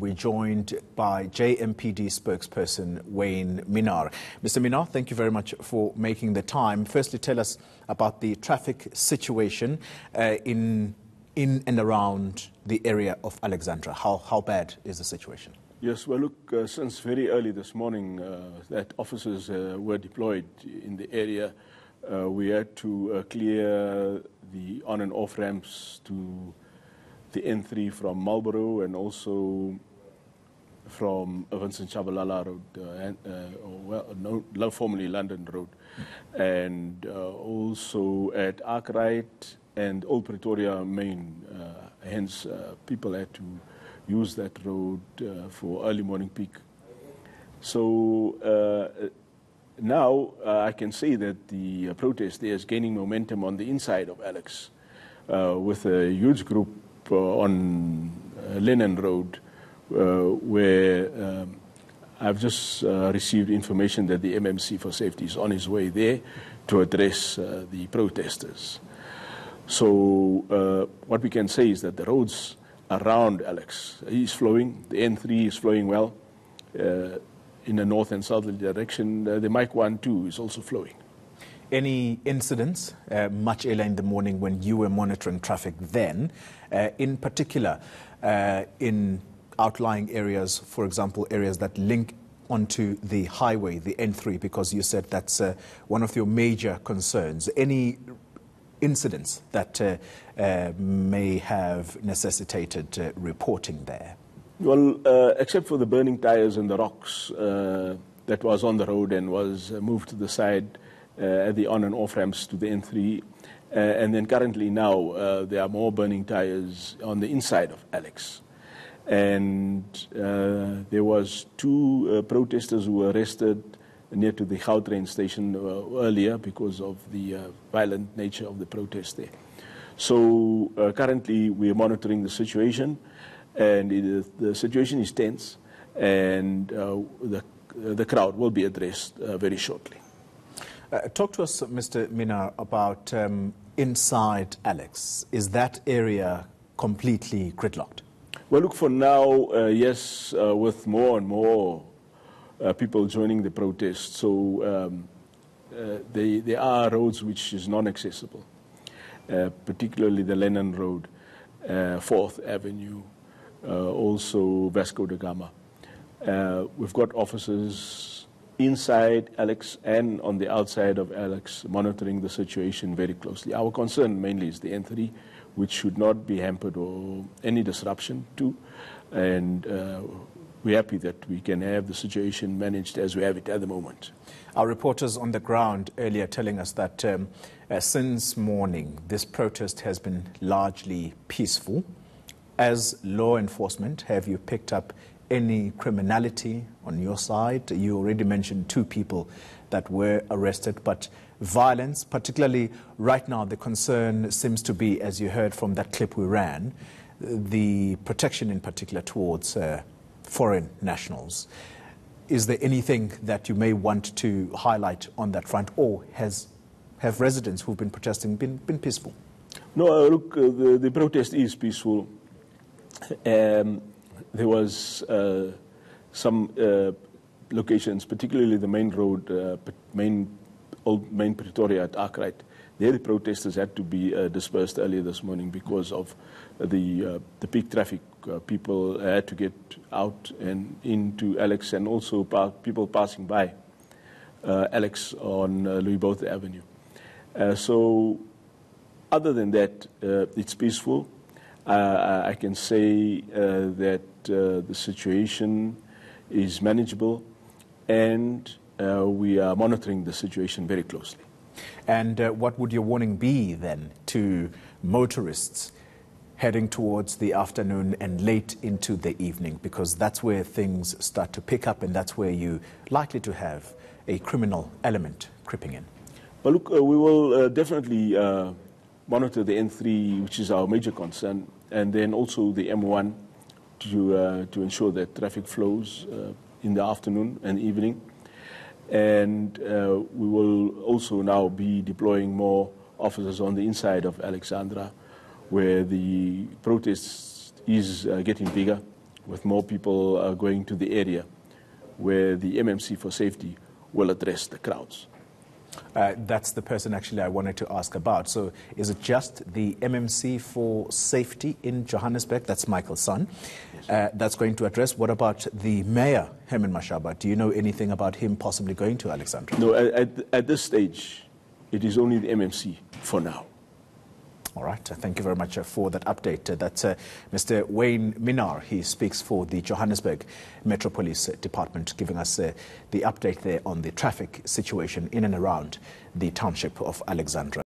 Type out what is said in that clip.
we're joined by JMPD spokesperson Wayne Minnaar. Mr. Minnaar, thank you very much for making the time. Firstly, tell us about the traffic situation in and around the area of Alexandra. How bad is the situation? Yes, well, look, since very early this morning that officers were deployed in the area, we had to clear the on and off ramps to the N3 from Marlborough and also from Vincent Chabalala Road, formerly London Road, and also at Arkwright and Old Pretoria Main. Hence, people had to use that road for early morning peak. So now I can say that the protest there is gaining momentum on the inside of Alex, with a huge group on Lennon Road, where I've just received information that the MMC for Safety is on his way there to address the protesters. So what we can say is that the roads around Alex is flowing. The N3 is flowing well in the north and southerly direction. The Mike 1 2 is also flowing. Any incidents much earlier in the morning when you were monitoring traffic then, in particular in outlying areas, for example, areas that link onto the highway, the N3, because you said that's one of your major concerns? Any incidents that may have necessitated reporting there? Well, except for the burning tires and the rocks that was on the road and was moved to the side at the on and off ramps to the N3. And then currently now there are more burning tires on the inside of Alex. And there was two protesters who were arrested near to the Gauteng station earlier because of the violent nature of the protest there. So currently we are monitoring the situation, and the situation is tense, and the crowd will be addressed very shortly. Talk to us, Mr. Minnaar, about inside Alex. Is that area completely gridlocked? Well, look, for now, yes, with more and more people joining the protest. So there are roads which is non-accessible, particularly the Lennon Road, 4th Avenue, also Vasco da Gama. We've got officers inside Alex and on the outside of Alex monitoring the situation very closely. Our concern mainly is the N3, which should not be hampered or any disruption to, and we're happy that we can have the situation managed as we have it at the moment. Our reporters on the ground earlier telling us that since morning this protest has been largely peaceful. As law enforcement, have you picked up any criminality on your side? You already mentioned 2 people that were arrested, but violence, particularly right now, the concern seems to be, as you heard from that clip we ran, the protection in particular towards foreign nationals. Is there anything that you may want to highlight on that front, or have residents who've been protesting been peaceful? No, look, the protest is peaceful. There was some locations, particularly the main road, main Pretoria at Arkwright. There the protesters had to be dispersed earlier this morning because of the peak traffic. People had to get out and into Alex, and also people passing by Alex on Louis Botha Avenue. So other than that, it's peaceful. I can say that the situation is manageable, and we are monitoring the situation very closely. And what would your warning be then to motorists heading towards the afternoon and late into the evening? Because that's where things start to pick up, and that's where you're likely to have a criminal element creeping in. Well, look, we will definitely monitor the N3, which is our major concern, and then also the M1 to ensure that traffic flows in the afternoon and evening. And we will also now be deploying more officers on the inside of Alexandra, where the protest is getting bigger. with more people going to the area where the MMC for safety will address the crowds. That's the person actually I wanted to ask about. So is it just the MMC for safety in Johannesburg? That's Michael's son. Yes. That's going to address. What about the mayor, Herman Mashaba? Do you know anything about him possibly going to Alexandra? No, at this stage, it is only the MMC for now. All right. Thank you very much for that update. That's Mr. Wayne Minnaar. He speaks for the Johannesburg Metro Police Department, giving us the update there on the traffic situation in and around the township of Alexandra.